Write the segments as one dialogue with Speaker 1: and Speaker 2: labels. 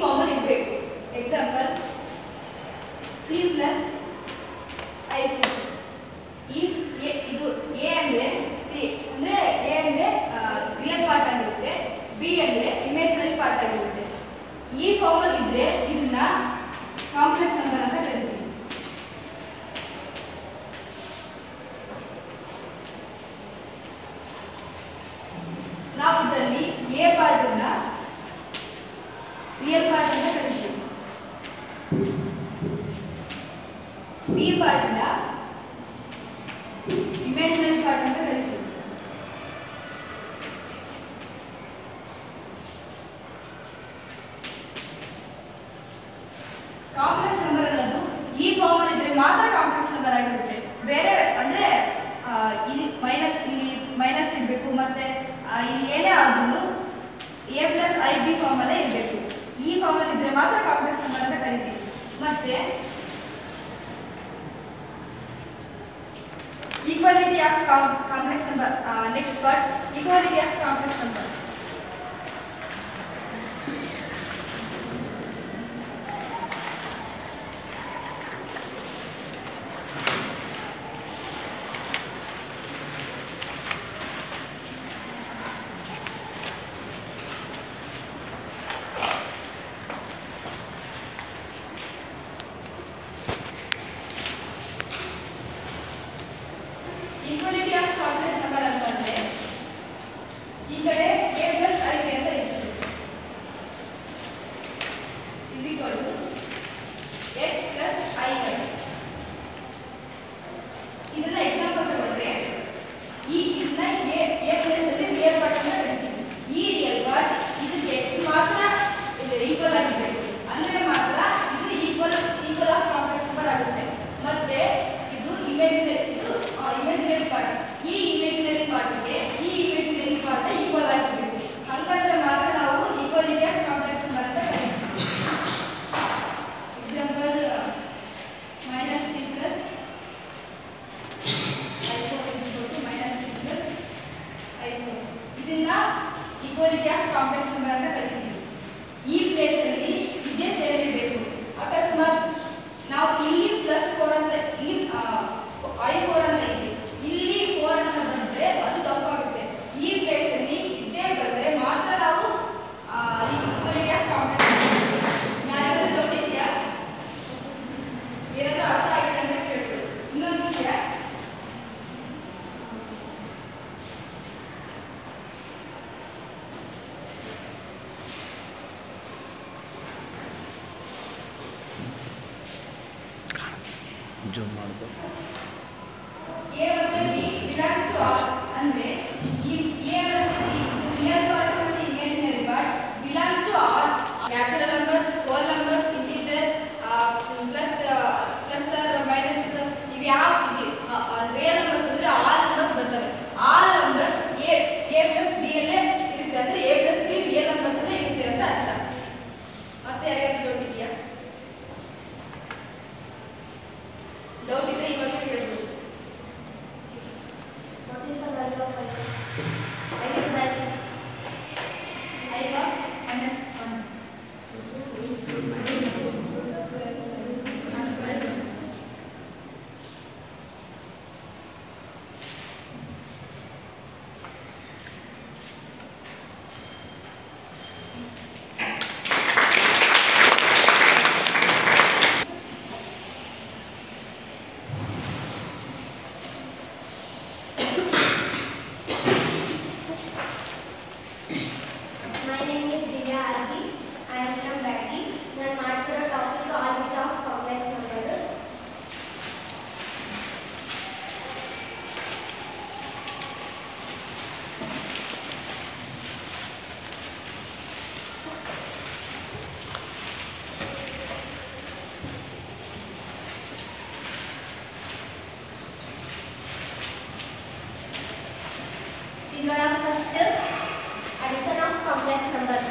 Speaker 1: Formal ಇರಬೇಕು. Example 3 plus I ಇದು A ಅಂದರೆ 3 ಅಂದರೆ ಎ ಅಂದರೆ ರಿಯಲ್ ಪಾರ್ಟ್ ಆಗಿರುತ್ತೆ, ಬಿ ಅಂದರೆ ಇಮೇಜಿನರಿ ಪಾರ್ಟ್ ಆಗಿರುತ್ತೆ. ಈ ಫಾರ್ಮಲ್ ಇದ್ದರೆ ಇದನ್ನ ಕಾಂಪ್ಲೆಕ್ಸ್ ನಂಬರ್ ಅಂತ ಕರಿತೀವಿ. ನಾವು ಇದರಲ್ಲಿ ಎ ಪಾರ್ಟ್ ಅನ್ನ ರಿಯಲ್ ಪಾರ್ಟ್ ಅಂತ ಕರಿತೀವಿ, ಬಿ ಪಾರ್ಟ್ ಅನ್ನ ಇಮೇಜಿನರಿ ಪಾರ್ಟ್ ಅಂತ ಕರಿತೀವಿ. ಕಾಂಪ್ಲೆಕ್ಸ್ ನಂಬರ್ ಅನ್ನೋದು ಈ ಫಾರ್ಮಲ್ ಇದ್ರೆ ಮಾತ್ರ ಕಾಂಪ್ಲೆಕ್ಸ್ ನಂಬರ್ ಆಗಿರುತ್ತೆ. ಬೇರೆ ಅಂದ್ರೆ ಇಲ್ಲಿ ಮೈನಸ್ ಇರಬೇಕು, ಮತ್ತೆ ಇಲ್ಲಿ ಏನೇ ಆದ್ರೂ ಎ ಪ್ಲಸ್ ಐ ಬಿ ಫಾರ್ಮಲ್ಲೇ ಇರಬೇಕು. ಈ ಫಾರ್ಮಲ್ ಇದ್ರೆ ಮಾತ್ರ ಕಾಂಪ್ಲೆಕ್ಸ್ ನಂಬರ್ ಅಂತ ಕರಿತೀವಿ. ಮತ್ತೆ equality of complex number. Next part equality of complex number. Equality of complex number ಅಂತಂದ್ರೆ ಈ ಕಡೆ ಎ ಪ್ಲಸ್ ಐ ಬಿ ಅಂತ ಇರ್ತದೆ, is equal to X plus I Y. ಇದನ್ನ ಎಕ್ಸಾಂಪಲ್ ತಗೊಂಡ್ರೆ ಇದನ್ನ ಎ ಪ್ಲಸ್ ಅಲ್ಲಿ ರಿಯಲ್ ಪಾರ್ಟ್ ಅಂತ ಕರಿತೀವಿ. ಈ ರಿಯಲ್ ಪಾರ್ಟ್ ಇದಕ್ಕೆ ಎಕ್ಸ್ ಮಾತ್ರ ಈಕ್ವಲ್ ಆಗಿರಬೇಕು, ಅಂದ್ರೆ ಮಾತ್ರ ಇದು ಈಕ್ವಲ್ ಆಫ್ ಕಾಂಪ್ಲೆಕ್ಸ್ ನಂಬರ್ ಆಗುತ್ತೆ. ಮತ್ತೆ ಇದು ಇಮೇಜಿನರಿ ಪಾರ್ಟ್. ಈ ಇಮೇಜಿನರಿ ಪಾರ್ಟ್ಗೆ ಈ ಇಮೇಜಿನರಿ ಪಾರ್ಟ್ ಈಕ್ವಲ್ ಆಗಿರಬೇಕು, ಹಾಗಾದ್ರೆ ಮಾತ್ರ ನಾವು ಈಕ್ವಾಲಿಟಿ ಆಫ್ ಕಾಂಪ್ಲೆಕ್ಸ್ ನಂಬರ್ ಅಂತ ಕರಿತೀವಿ. ಎಕ್ಸಾಂಪಲ್ ಮೈನಸ್ 3 ಪ್ಲಸ್ ಐ4 ಇದನ್ನ ಈಕ್ವಾಲಿಟಿ ಆಫ್ ಕಾಂಪ್ಲೆಕ್ಸ್ ನಂಬರ್ ಅಂತ ಕರಿತೀವಿ. ಈ ಪ್ಲೇಸ್ ಅಲ್ಲಿ ಇದೇ ಸೇರಿರಬೇಕು. ಅಕಸ್ಮಾತ್ ನಾವು ಇಲ್ಲಿ +4 ಅಂತ ಇಲ್ಲಿ I4 ಅಂತ ಇದೆ, ಇಲ್ಲಿ 4 ಅಂತ ಬಂದ್ರೆ ಅದು ತಪ್ಪಾಗುತ್ತೆ. ಈ ಪ್ಲೇಸ್ ಅಲ್ಲಿ ಇದೇ ಬಂದ್ರೆ ಮಾತ್ರ ನಾವು ಈಕ್ವಾಲಿಟಿ ಆಫ್ ಕಾಂಪ್ಲೆಕ್ಸ್ ಯಾರಾದ್ರೂ ಡೌಟ್ ಇದೆಯಾ? ಏನಾದ್ರೂ ಅರ್ಥ ಆಗಿಲ್ಲ ಅಂತ ಕೇಳ್ಬೋದು. ಇನ್ನೊಂದು ವಿಷಯ,
Speaker 2: ಜೂಮ್ ಮಾಡ್ಬೋದು.
Speaker 1: ಎ ಮತ್ತು ಬಿ ಬಿಲಾಂಗ್ಸ್ ಟು ಆರ್ ಅಂದ್ರೆ ಈ ಎ ಮತ್ತು ಬಿ ಇದು ರಿಯಲ್ ಪಾರ್ಟ್ ಮತ್ತು imaginary part belongs to R. Natural numbers, whole numbers, integer, plus minus, ಇವು ಯಾವ ರಿಯಲ್ ನಂಬರ್ಸ್ ಅಂದ್ರೆ ಆಲ್ ನಂಬರ್ಸ್ ಬರ್ತವೆ. All numbers A plus B ಅಲ್ಲೇ ಇರುತ್ತೆ, ಅಂದ್ರೆ A plus B real numbers ಅಲ್ಲೇ ಇರುತ್ತೆ ಅಂತ ಅರ್ಥ. ಮತ್ತೆ ಯಾರಿಗಾದ್ರೂ ಡೌಟ್ ಇದೆಯಾ? ಡೌಟ್ ಇದ್ರೆ ಇವಾಗ ಹೇಳ್ಬೋದು. What is the value of I? I is value I of -1. First, addition of complex numbers.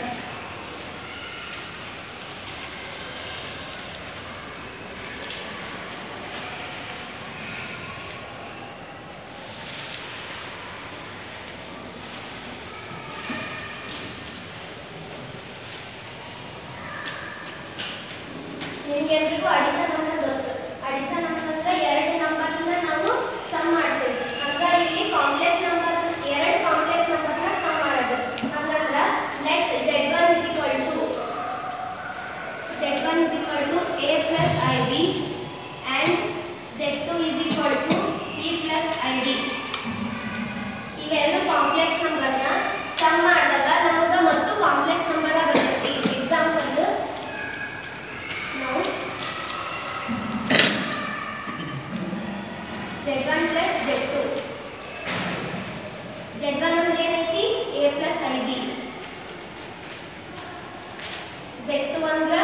Speaker 3: ಬಂದ್ರೆ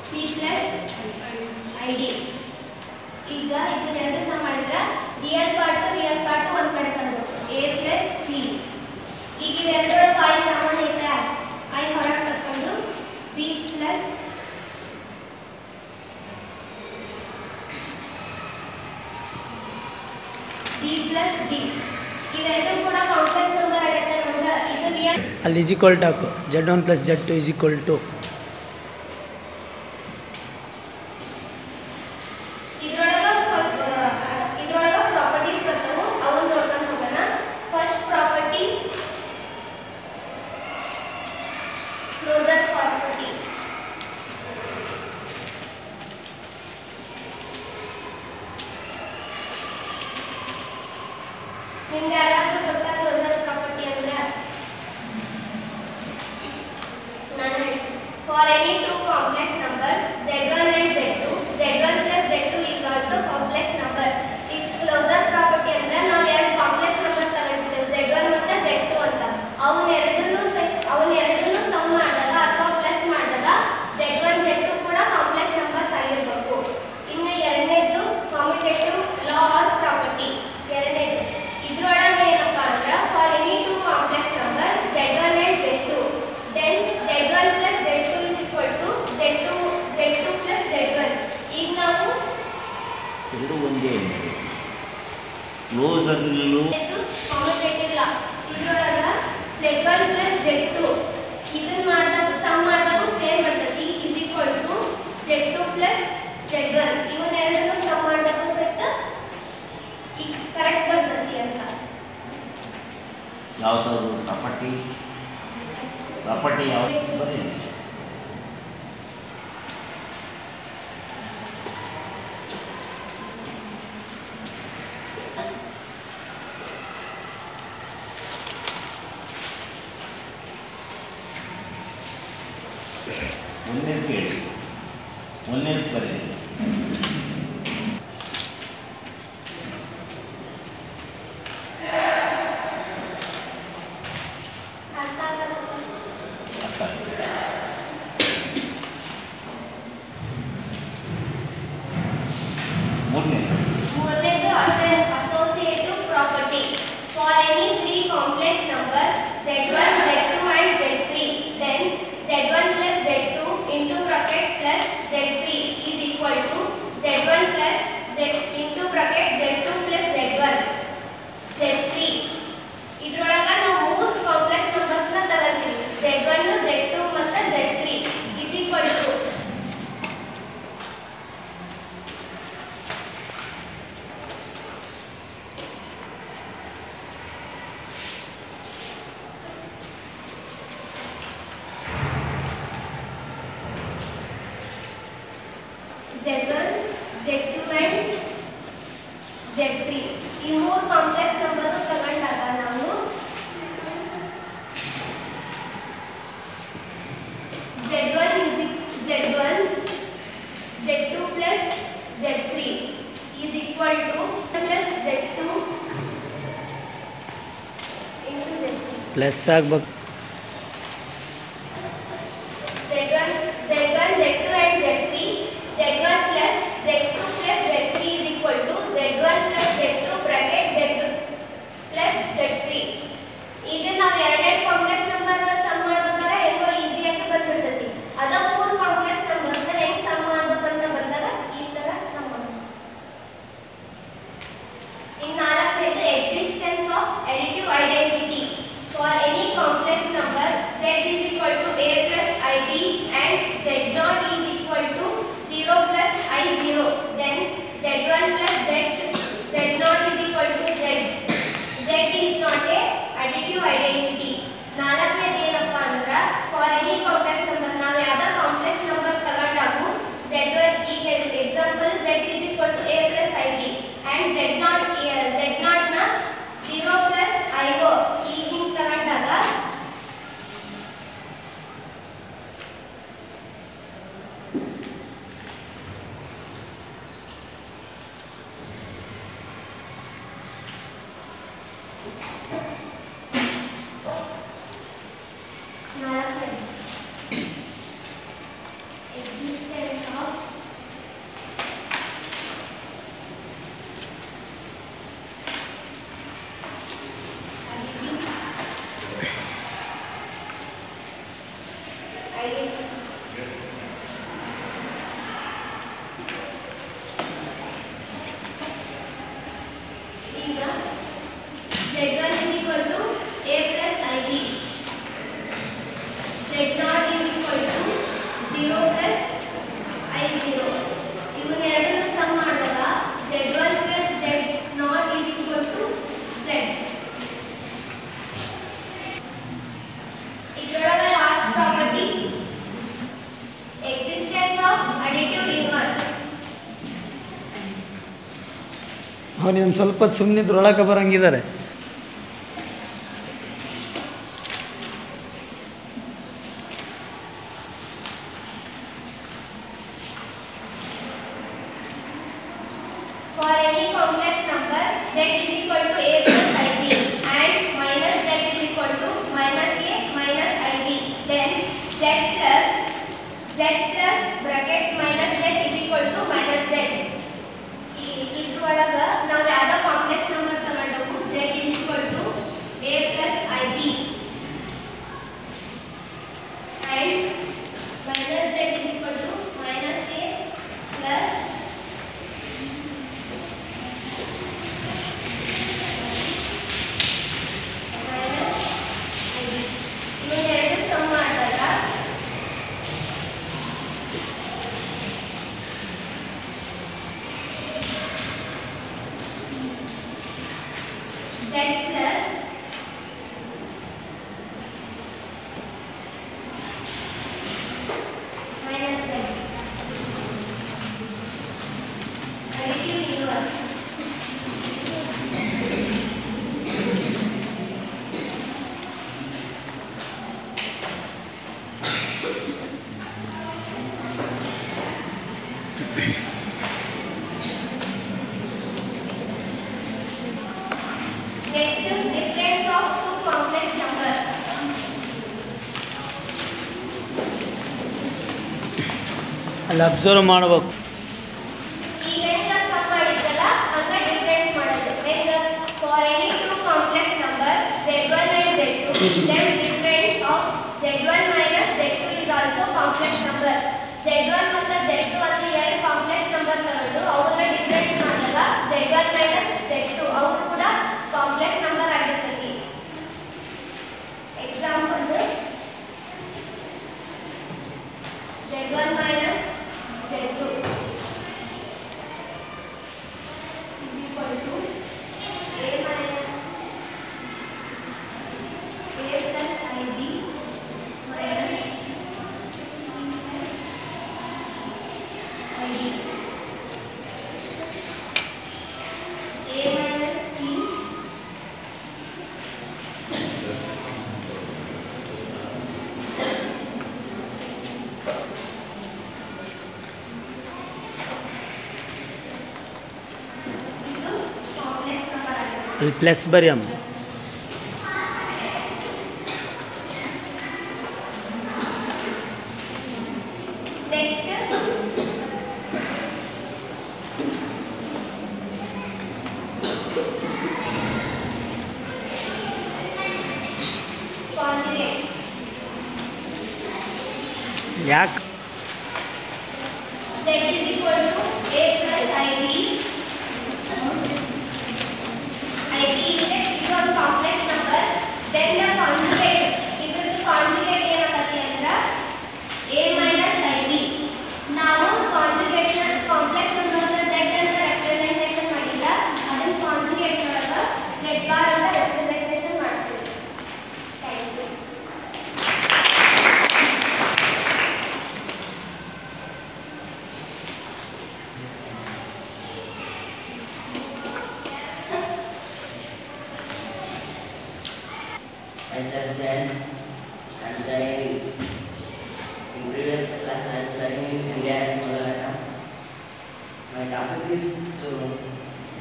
Speaker 3: ಸಿ ಪ್ಲಸ್ ಐ ಡಿ. ಈಗ ಇದನ್ನೆರಡು ಸಮ ಮಾಡಿದ್ರೆ ರಿಯಲ್ ಪಾರ್ಟ್ ಒಂದು ಕಡೆ ತಂದ್ಬೇಕು ಎ ಪ್ಲಸ್ ಸಿ. ಈಗ ಇವೆರಡರೊಳಗೆ ಐ ಕಾಮನ್ ಐತೆ, ಐ ಹೊರಗೆ ತಕೊಂಡು B plus D plus D. ಇವೆರಡೂ ಕೂಡ ಕಾಂಪ್ಲೆಕ್ಸ್ ನಂಬರ್ ಆಗತ್ತೆ ನಮ್ಗೆ. ಇದು ರಿಯಲ್
Speaker 4: ಅಲ್ಲಿ ಈಸ್ ಈಕ್ವಲ್ ಟು ಹಾಕು Z1 + Z2 is equal to
Speaker 3: ಇದ್ರೊಳಗೆ ಪ್ರಾಪರ್ಟೀಸ್ ಬರ್ತಾವು, ಅವನ್ನ ನೋಡ್ಕೊಂಡು ಹೋಗೋಣ. First property closure property. ನಿಮ್ಗೆ ಯಾರಾದ್ರೂ ಗೊತ್ತಾ ಕ್ಲೋಸರ್ ಪ್ರಾಪರ್ಟಿ ಅಂದ್ರೆ? ನಾನು ಹೇಳ್ತೀನಿ. For any two complex numbers Z1 and Z2, Z1 + Z2 is also complex number. ಈ ಕ್ಲೋಸರ್ ಪ್ರಾಪರ್ಟಿ ಅಂದ್ರೆ ನಾವು ಎರಡು ಕಾಂಪ್ಲೆಕ್ಸ್ ನಂಬರ್ ತಗೊಂಡಿದ್ದೇವೆ Z1 ಮತ್ತು Z2 ಅಂತ. ಅವನ್ನೆರಡನ್ನೂ ಸಮ್ ಮಾಡಿದಾಗ ಅಥವಾ ಪ್ಲಸ್ ಮಾಡಿದಾಗ Z1 Z2 ಕೂಡ ಕಾಂಪ್ಲೆಕ್ಸ್ ನಂಬರ್ಸ್ ಆಗಿರಬೇಕು. ಇನ್ನು ಎರಡನೇದು ಕಾಮ್ಯುಟೇಟಿವ್ ಲಾ ಆರ್ ಪ್ರಾಪರ್ಟಿ. ಎರಡನೇದು ಇದ್ರೊಳಗೆ ಏನಪ್ಪಾ ಅಂದ್ರೆ for any two complex number Z1 and Z2, then Z1 + Z2 is equal to Z2 + Z1. ಈಗ ನಾವು
Speaker 5: ಎರಡು ಒಂದೇ ಕ್ಲೋಸರ್ನಲ್ಲೂ
Speaker 3: ಕಾಮ್ಯುಟೇಟಿವ್ ಲಾ ಇದ್ರೊಳಗೆ Z1 + Z2 ಇದನ್ನ ಮಾಡಿದಾಗ ಸಮ್ ಮಾಡಿದಾಗ ಸೇಮ್ ಬರ್ತೈತಿ is equal to Z2 + Z1. ಇವನ್ನೆರಡನ್ನೂ some ಮಾಡಿದಾಗ ಸಹಿತ ಈಗ ಕರೆಕ್ಟ್ ಬರ್ತೈತಿ ಅಂತ.
Speaker 5: ಯಾವ್ದಾದ್ರು ಪ್ರಾಪರ್ಟಿ ಯಾವ್ದು ಬರೀ ಒಂದೇದು ಕೇಳಿ, ಒಂದೇದು ಬರೀ.
Speaker 3: ಅರ್ಥ ಆಗಲ್ಲ.
Speaker 5: ಅರ್ಥ ಆಗಿದೆ.
Speaker 3: ಮೂರನೇದು associative property. For any three complex number Z1, Z2 and Z3, then Z1 + Z2 into bracket plus Z3 is equal to Z1 plus Z into bracket Z2 plus Z1 Z3. ಇದ್ರೊಳಗೆ ನಾವು ಮೂರು ಕಾಂಪ್ಲೆಕ್ಸ್ ನಂಬರ್ಸ್ನ ತಗೊಂತೀವಿ Z1, Z2 ಮತ್ತು Z3 is equal to Z1, Z2 and Z3. ಈ ಮೂರು complex number ತಗೊಂಡಾಗ ನಾವು Z1 Z2 plus Z3 is equal to plus Z2 into Z3.
Speaker 4: Plus ಆಗ್ಬೇಕು.
Speaker 3: Z1, Z2 and Z3, Z1 plus Z2 plus Z3 is equal to Z1 plus Z2 bracket Z2 plus Z3. ಈಗ ನಾವು ಎರಡೆರಡು complex ನಂಬರ್ನ some ಮಾಡ್ಬೇಕಾದ್ರೆ ಹೆಂಗೋ ಈಸಿಯಾಗಿ ಬಂದ್ಬಿಡ್ತೈತಿ. ಅದ ಮೂರು ಕಾಂಪ್ಲೆಕ್ಸ್ ನಂಬರ್ನ ಹೆಂಗ್ ಸಮ್ ಮಾಡ್ಬೇಕಂತ ಬಂದಾಗ ಈ ತರ ಸಮ್ ಮಾಡ್ಬೇಕು. ಇನ್ನು ನಾಲ್ಕನೇದು existence of additive identity. For any complex number Z is equal to A plus IB and Z0 is equal to 0 plus I0, then Z1 plus Z0 is equal to Z. Z is not a additive identity. ನಾಲ್ಕನೇದು ಏನಪ್ಪಾ ಅಂದ್ರೆ for any complex number ನಾವು ಯಾವ್ದೋ complex number ತಗೊಂಡಾಗ Z1 ಈಗ example Z is equal to A plus IB and Z0 ನ 0 plus I0 ಈಗ ಹಿಂಗೆ ತಗೊಂಡಾಗ
Speaker 4: ಅವನಿಗೆ ಸ್ವಲ್ಪ ಸುಮ್ಮನಿದ್ರು ಒಳಗೆ ಬರಂಗಿದ್ದಾರೆ.
Speaker 3: For any complex number z is equal to a plus ib and minus z is equal to minus a minus ib, then z plus bracket minus z is equal to minus z. ಇದ್ರೊಳಗ ನಾವು ಯಾವ್ದೋ complex number ತಗೊಂಡವು z is equal to a plus ib and minus z is equal to minus a plus
Speaker 4: ಅಲ್ಲಿ observe ಮಾಡ್ಬೇಕು.
Speaker 3: ಈಗ ಹೆಂಗ some ಮಾಡಿದ್ದಲ್ಲ ಹಂಗ ಡಿಫರೆನ್ಸ್ ಮಾಡೋದು. ಹೆಂಗ for any two complex number z1 and z2 then difference of z1 minus z2 is also complex number. z1 ಮತ್ತು z2 ಅಂತ ಎರಡು ಕಾಂಪ್ಲೆಕ್ಸ್ ನಂಬರ್ ತಗೊಂಡು ಅವನ್ನ ಡಿಫರೆನ್ಸ್ ಮಾಡಿದಾಗ z1 minus z2 ಅವು ಕೂಡ ಕಾಂಪ್ಲೆಕ್ಸ್ ನಂಬರ್ ಆಗಿರ್ತೈತಿ. Example z1 minus z2 is equal to a minus a plus ib minus ib a minus c
Speaker 4: ಅಲ್ಲಿ ಪ್ಲಸ್ ಬರೆಯಮ್ಮ.
Speaker 3: next conjugate
Speaker 4: ಯಾಕೆ
Speaker 3: z is equal to a plus ib is a complex number, then the conjugate ಇದ್ರದ್ದು conjugate ಏನಾಗತ್ತೆ ಅಂದ್ರೆ a minus ib. ನಾವು conjugation complex number ಅನ್ನ z ಅಂತ representation ಮಾಡಿಲ್ಲ, ಅದನ್ನ conjugate ಒಳಗ z bar ಅಂತ representation ಮಾಡ್ತೀವಿ. Thank you.
Speaker 6: Myself Jen, I am studying in previous class. I am studying in India as Magalata. My topic is to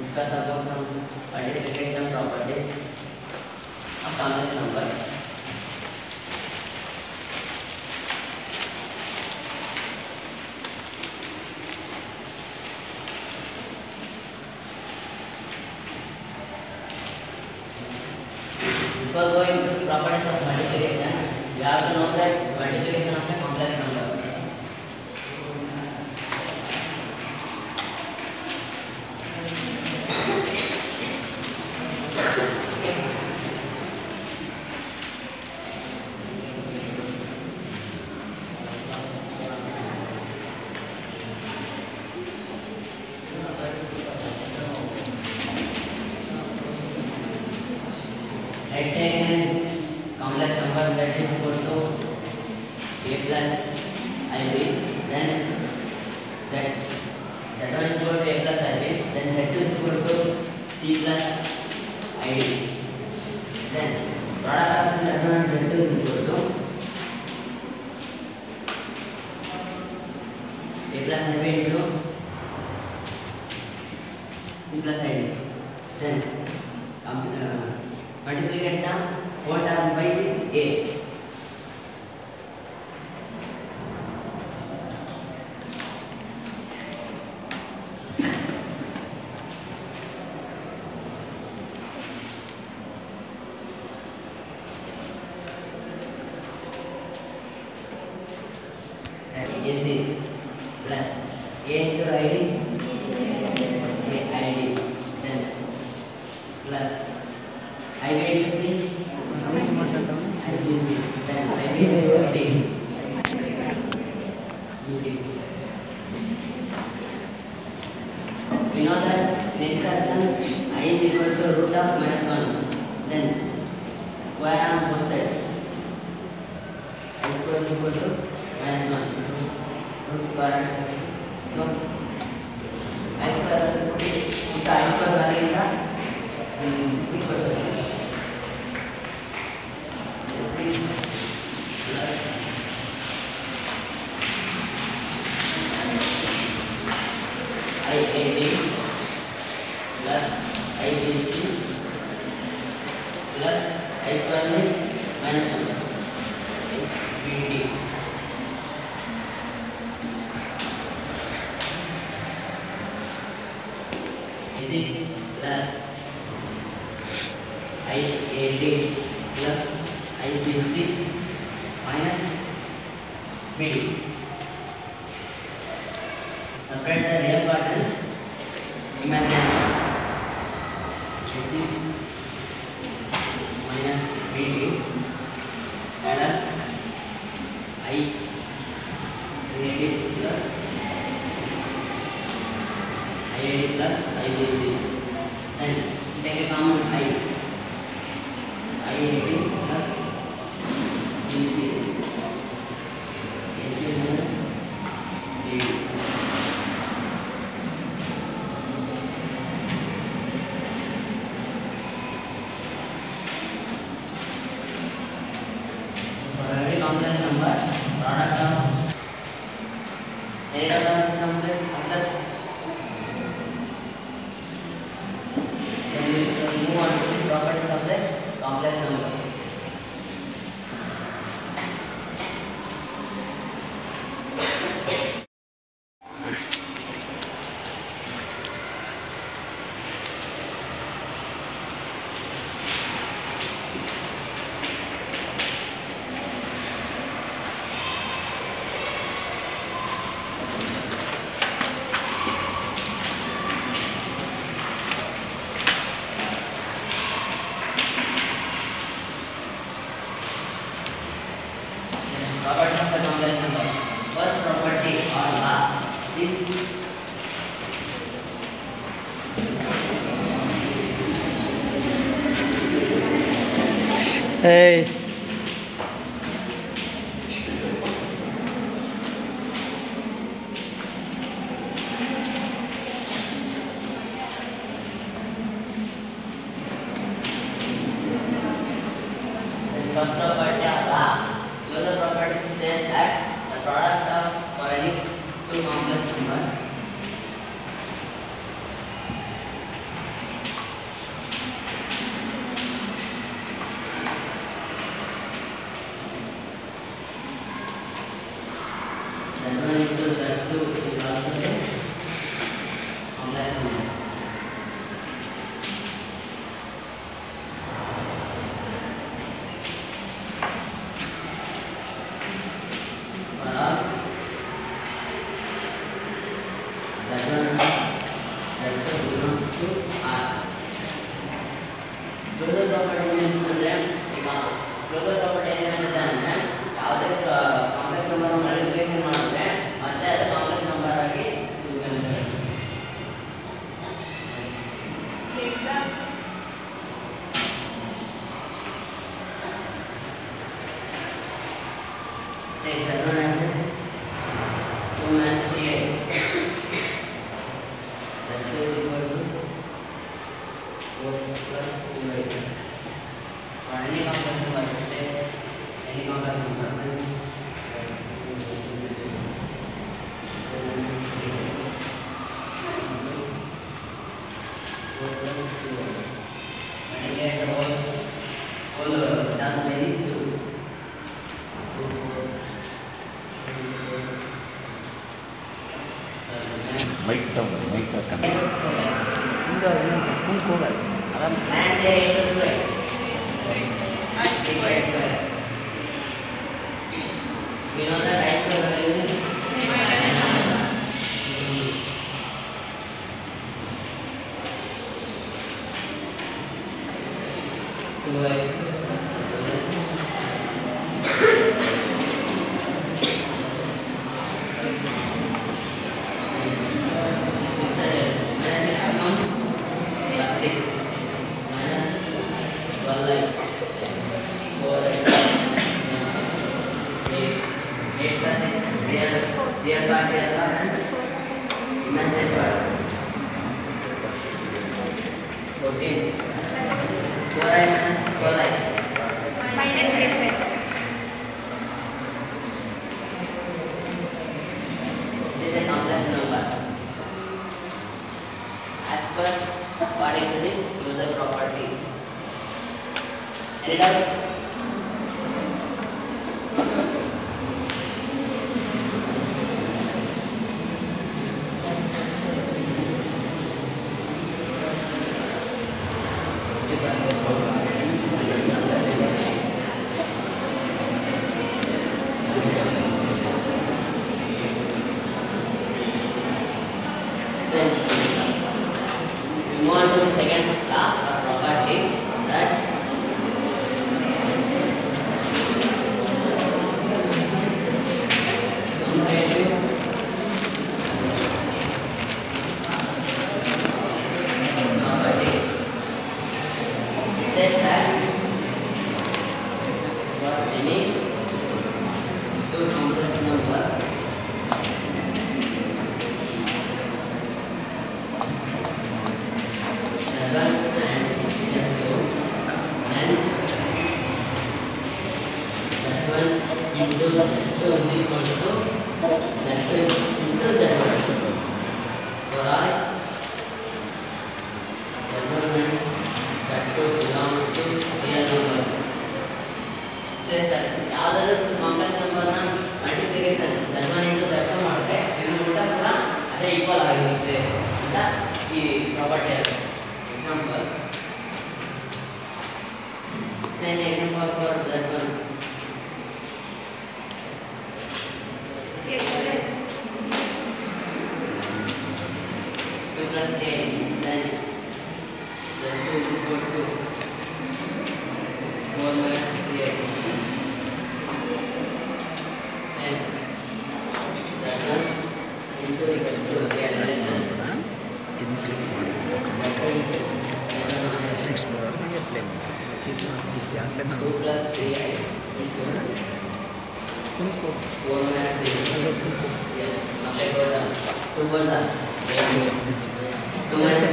Speaker 6: discuss about some multiplication properties of complex number. Before going to properties of multiplication, we have to know that multiplication of a complex number. Let take complex number z is equal to a plus ib, then z1 is equal to a plus ib, then z2 is equal to C plus ID. Then product of Z1 and Z2 is equal to A plus AB into C plus ID. Then multiplicate the whole term by A. AC plus A into ID, AID, then plus IB into C, IBC, then IB into D, UD. We know that net fraction I is equal to root of -1, then square on both sides. I square is equal to -1. Root square. So I square into I square value is equal to plus IAD plus IBC plus I square means -1 VD. Plus IAD plus IBC minus BD. Separate the real part and imaginary parts. AC minus BD plus IAD plus IBC. Then take a common IAD plus BC. AC minus BD. For every complex number, product of any term is concept. Move on to the properties of the complex number. Properties of the complex number. First property or law is
Speaker 4: Hey.
Speaker 6: first property of law. Closure property says that the product of for any two complex number Z1 into Z2 is also a complex number. For all Z1 Z2 belongs to R. Closure property means ಅಂದ್ರೆ ಈಗ closure property ಏನಿರುತ್ತೆ ಅಂದ್ರೆ ಯಾವುದೇ complex number multiplication ಮಾಡಿದ್ರೆ ಮತ್ತೆ ಅದು complex number ಆಗಿ ಸಿಗುತ್ತೆ. Take Z1 as 2 minus 3a. Z2 is equal to complex number. And get the whole done very two.
Speaker 5: Mic ತಗೊಂಡು ಮೈಕ್ ಹಾಕೊಂಡು
Speaker 4: ಹಿಂಗೆ ಇನ್ನೊಂದು ಸ್ವಲ್ಪ ಮುಂದಕ್ಕೆ ಹೋಗಲ್ಲ ಆರಾಮ್
Speaker 6: And they do it. We know that I square value is real part and imaginary part. 14. 4i minus 12i.
Speaker 3: minus 8.
Speaker 6: This is a complex number. As per according to the user property. Any doubt? Move on to the second class or property that comparative property. It says that for any two complex number into Z2 is equal to Z2 into Z1. For I, Z1 and Z2 belongs to real number. Says that ಯಾವುದಾದ್ರೂ complex ನಂಬರ್ನ multiplication Z1 into Z2 ಮಾಡಿದ್ರೆ ಇದು ಕೂಡ ಅದೇ equal ಆಗಿರುತ್ತೆ ಅಂತ ಈ property ಇದೆ. Example send example for Z1. 2 plus 8, then Z2 is equal to 4 minus 3i. And Z1 into Z2, they are LHS.
Speaker 2: ಇದನ್ನು ಕ್ಲಿಕ್ ಮಾಡಿ ಸಿಕ್ಸ್ ಬರೋರಿಗೆ ಪ್ಲೇ ಮಾಡಿ ಯಾಕೆ
Speaker 6: 2 plus 3i into 4 minus 3i. Yes, after go down. 2 was 8. 2 minus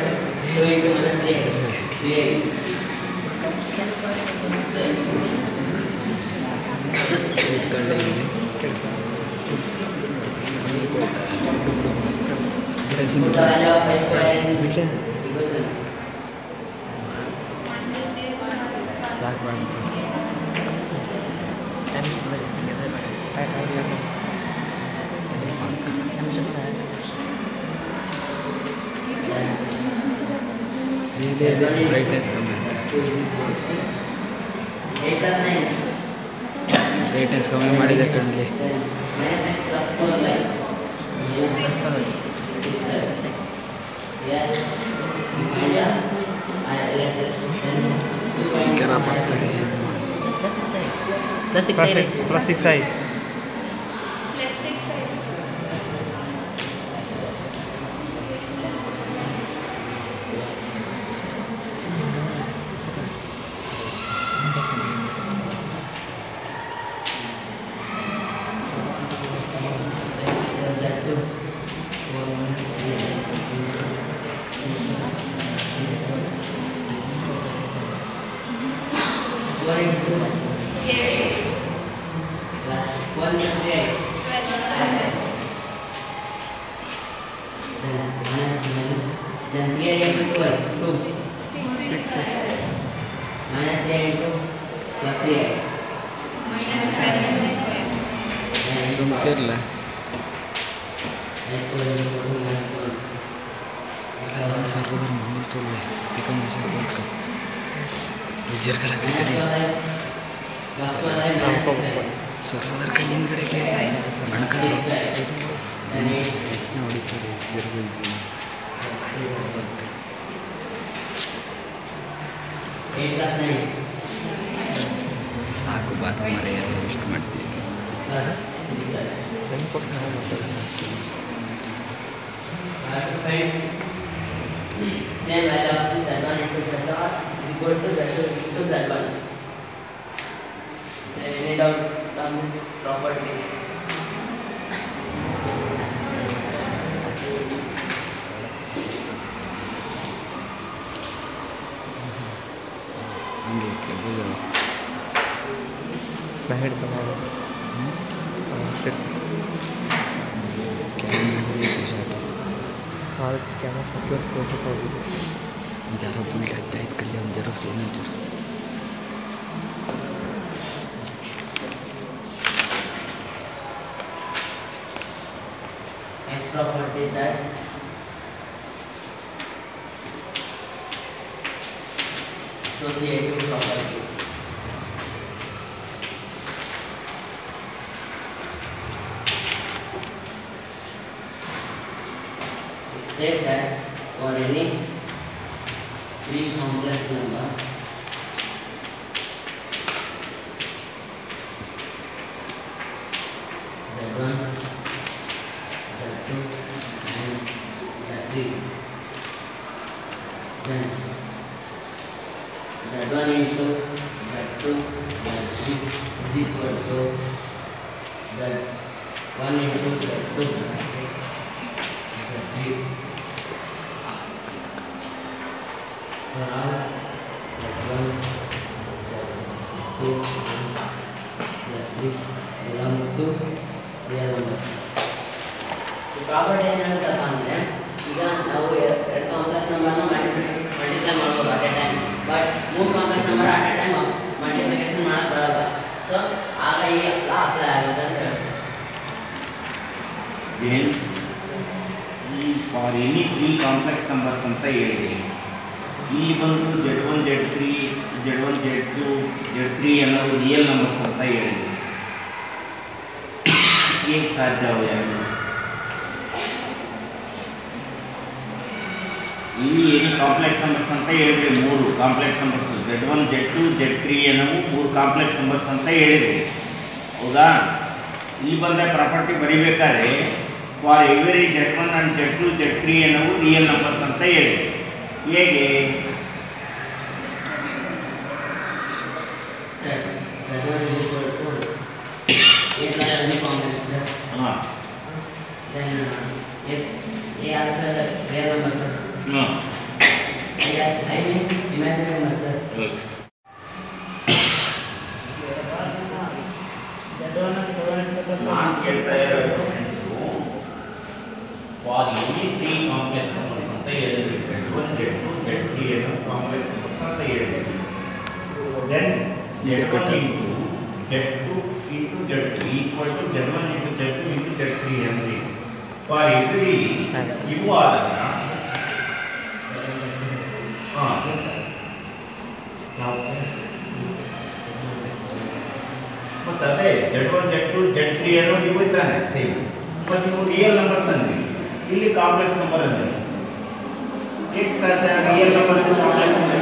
Speaker 6: 2 into minus 3 3i. Put the value of I square in equation.
Speaker 2: ಸಾಕು ಮಾಡಿ brightness ಕಮ್ಮಿ
Speaker 6: 8 plus 9.
Speaker 2: Brightness ಕಮ್ಮಿ ಮಾಡಿದೆ ಕಣ್ಲಿ
Speaker 6: Minus 6 plus 4 like minus 6. Yeah.
Speaker 2: ಕೆರ ಬರ್ತಾರೆ
Speaker 4: plus 6 ಆಯ್ತು
Speaker 3: plus 6.
Speaker 6: into plus 3i.
Speaker 1: minus square into square.
Speaker 2: ಸುಮ್ಕಿರ್ಲ ಸರ್ವದರ Mangal ತೊಳ್ಳೆ ತಿಕ್ಕ ಮನುಷ್ಯ ಬಂದ್ಕ ವಿಜಯರ್ಕರ ಕಡೆ ಕಡೆ ಸರ್ವದರ ಕೈ ಹಿಂದ್ಗಡೆಗೆ ಮಣ್ಕಲ್ ಹೊಡಿತಾರೆ ಸಾಕು ಬಾತ್ ಮರೆ ಎಷ್ಟು ಮಾಡ್ತೀವಿ
Speaker 6: Same value of z1 into z0 is equal to z2 into z1. Any doubt on this property?
Speaker 2: ಹಂಗೆ ಕೇಳ್ಬೋದು
Speaker 4: बाहेर बनावं कॅमेरा फोटो काढू
Speaker 2: जरा बुलेट आहेत कडले जरूर नंतर
Speaker 6: Next property is that associative property. It says that for any three complex number z1, z2 and z3, then z1 into z2 z3 is equal to z1 into z2 z3. For all z1 z2 z3 belongs to real numbers. ಈ property ಏನು ಹೇಳ್ತಪ್ಪ ಅಂದರೆ ಈಗ ನಾವು ಎರಡು complex ನಂಬರ್ನ multiply ಮಾಡ್ಬೋದು at A time, but ಮೂರು complex number at A time multiplication ಮಾಡೋಕ್ಕೆ ಬರೋಲ್ಲ. ಸೊ ಆಗ ಈ ಎಲ್ಲ ಅಪ್ಲೈ ಆಗುತ್ತೆ ಅಂತ ಹೇಳ್ತೀವಿ.
Speaker 5: Then for any three complex numbers ಅಂತ ಹೇಳಿದ್ರಿ, ಇಲ್ಲಿ ಬಂದು z1 z3 z1 z2 z3 ಅನ್ನೋದು ರಿಯಲ್ ನಂಬರ್ಸ್ ಅಂತ ಹೇಳಿದ್ರಿ. ಹೇಗೆ ಸಾಧ್ಯ ಅವು ಎರಡು? ಇಲ್ಲಿ ಎನಿ ಕಾಂಪ್ಲೆಕ್ಸ್ ನಂಬರ್ಸ್ ಅಂತ ಹೇಳಿದ್ರಿ, ಮೂರು complex numbers z1 z2 z3 ಅನ್ನೋವು ಮೂರು ಕಾಂಪ್ಲೆಕ್ಸ್ ನಂಬರ್ಸ್ ಅಂತ ಹೇಳಿದ್ರಿ, ಹೌದಾ? ಇಲ್ಲಿ ಬಂದ ಪ್ರಾಪರ್ಟಿ ಬರಿಬೇಕಾದ್ರೆ for every z1 and z2 z3 ಅನ್ನೋವು ರಿಯಲ್ ನಂಬರ್ಸ್ ಅಂತ ಹೇಳಿದ್ರಿ. ಹೇಗೆ?
Speaker 6: z1 is equal to a plus any complex, sir.
Speaker 5: ಹಾಂ
Speaker 6: Then a also real number, sir.
Speaker 5: ಹಾಂ
Speaker 6: I means imaginary number, sir.
Speaker 5: ನಾನು ಕೇಳ್ತಾ ಇರೋದು for any three complex numbers ಅಂತ ಹೇಳಿದ್ರಿ, z1 z2 z3 ಅನ್ನೋ ಕಾಂಪ್ಲೆಕ್ಸ್ ನಂಬರ್ಸ್ ಅಂತ ಹೇಳಿದ್ರಿ. Then z1 into z2 into z3 equal to z1 into z2 into z3 ಅಂದರೆ ಫಾರ್ ಎವ್ರಿ ಇವು ಆದಾಗ ಹಾಂ ಮತ್ತು ಅದೇ z1 z2 z3 ಅನ್ನೋ ಇವು ಇದ್ದಾನೆ ಸೇಮ್. ಮತ್ತು ಇವು ರಿಯಲ್ ನಂಬರ್ಸ್ ಅಂದ್ರಿ, ಇಲ್ಲಿ ಕಾಂಪ್ಲೆಕ್ಸ್ ನಂಬರ್ ಅಂದ್ರಿ. ಹೇಗೆ ಸಾಧ್ಯ ರಿಯಲ್ ನಂಬರ್ಸ್ ಕಾಂಪ್ಲೆಕ್ಸ್ ನಂಬರ್?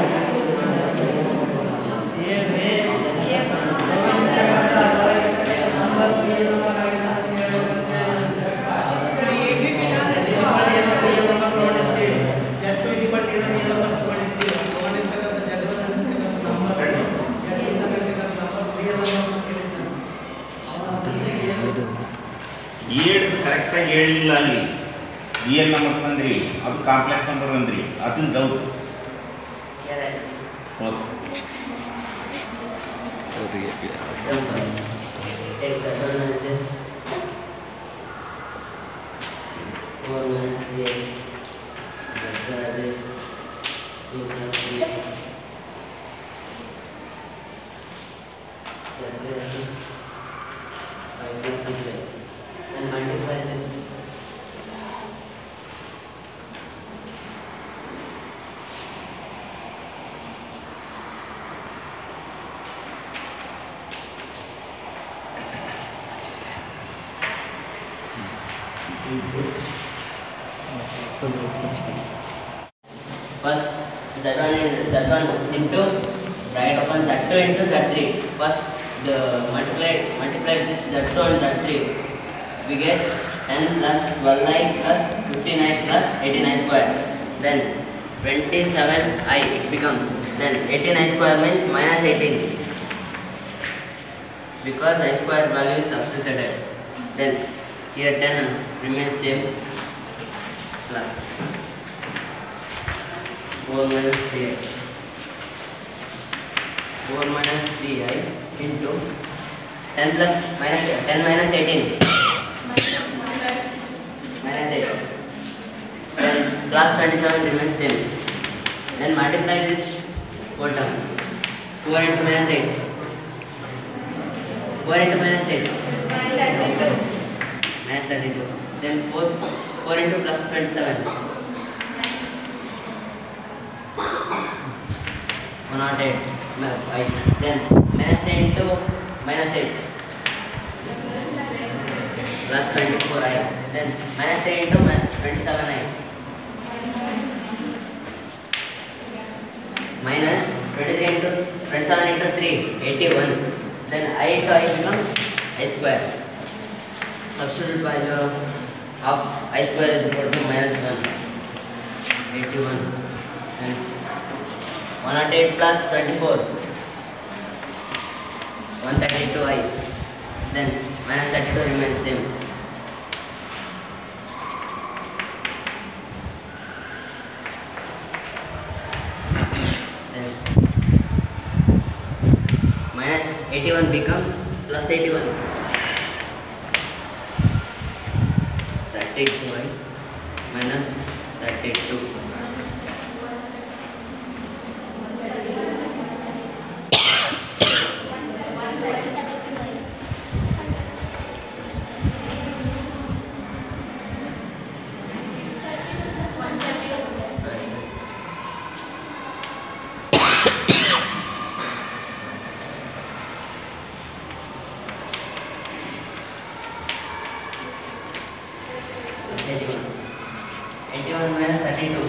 Speaker 5: ಏಳು ಕರೆಕ್ಟಾಗಿ ಹೇಳಿಲ್ಲ, ಅಲ್ಲಿ ರಿಯಲ್ ನಂಬರ್ಸ್ ಅಂದ್ರಿ, ಅದು ಕಾಂಪ್ಲೆಕ್ಸ್ ನಂಬರ್ ಅಂದ್ರಿ, ಅದನ್ನ doubt. Okay
Speaker 6: Take z1 as a 4 minus 3 z2 as a 2 plus 3 5 plus 6 and multiply this. First Z1 into right upon Z2 into Z3. First the multiply this Z2 and Z3. We get 10 plus 12i plus 15i plus 18i square. Then 27i it becomes. Then 18i square means minus 18. Because I square value is substituted. Then here 10 remains same plus 4 minus 3i. 4 minus 3i into 10 plus minus 10 minus 18 minus 8. Then plus 27 remains same. Then multiply this whole term. 4 into minus 8. 4 into minus 8. Minus 32. Then 4 into plus 27. 108. Then minus 10 into minus 8. Plus 24i. Then minus 10 into 27i. Minus 23 into 27 into 3. 81. Then I into I becomes I square. Substitute value of I square is equal to minus 1. 81. And 108 plus 24. 132i. Then minus 32 remains same. Then minus 81 becomes plus 81. 32i minus 32. Plus 81. 81 minus 32.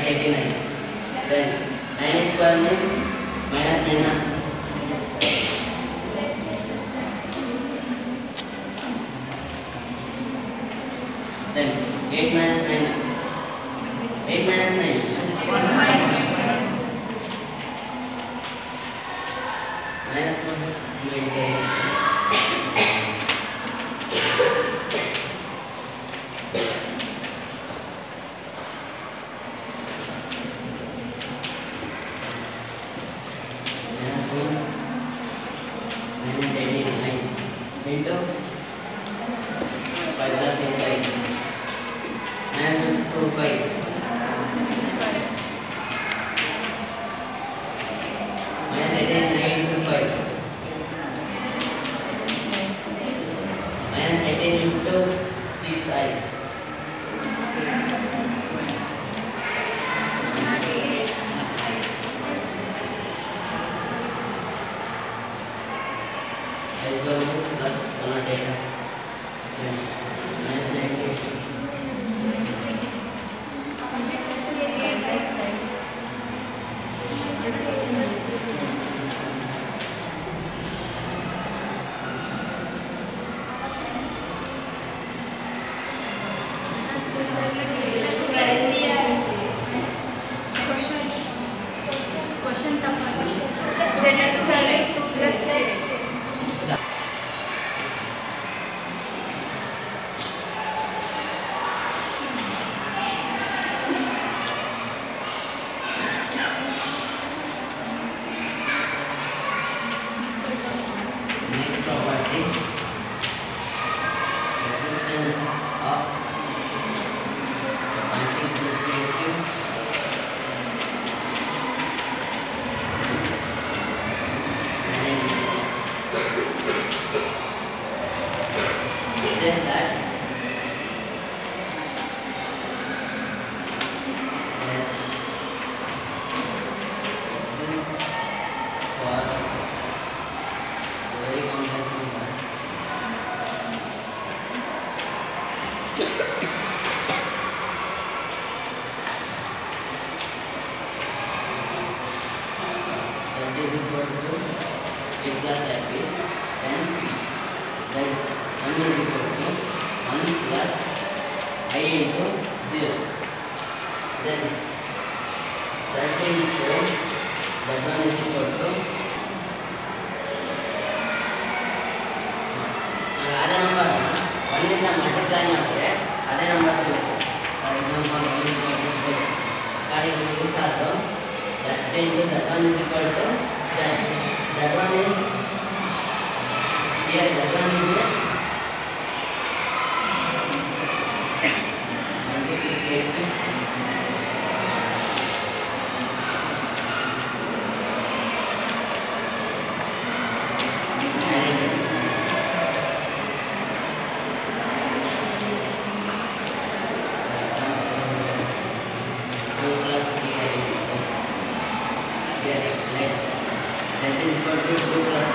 Speaker 6: 89. Then 9 square means minus 9. Then 8 minus 9. 8 minus 9. Minus 1. 28. Into 5 plus 6 5 minus 2 5 minus 18 9 into 5 minus 18 into 6 I as well as plus color data. Then minus 90.
Speaker 1: Question
Speaker 6: Next property, resistance of multiplicative says that this was a very complex number. Z is equal to A plus IP, then Z1 is equal to 1 plus I into 0. Then Z into Z1 is equal to ಅದೇ number ಒಂದಿಂದ multiply ಮಾಡಿದ್ರೆ ಅದೇ number ಸಿಗುತ್ತೆ. For example 1 is equal to 4. According to this also Z into Z1 is equal to Z. Z1 is here. Z1 is multiplicative Z is equal to 2 plus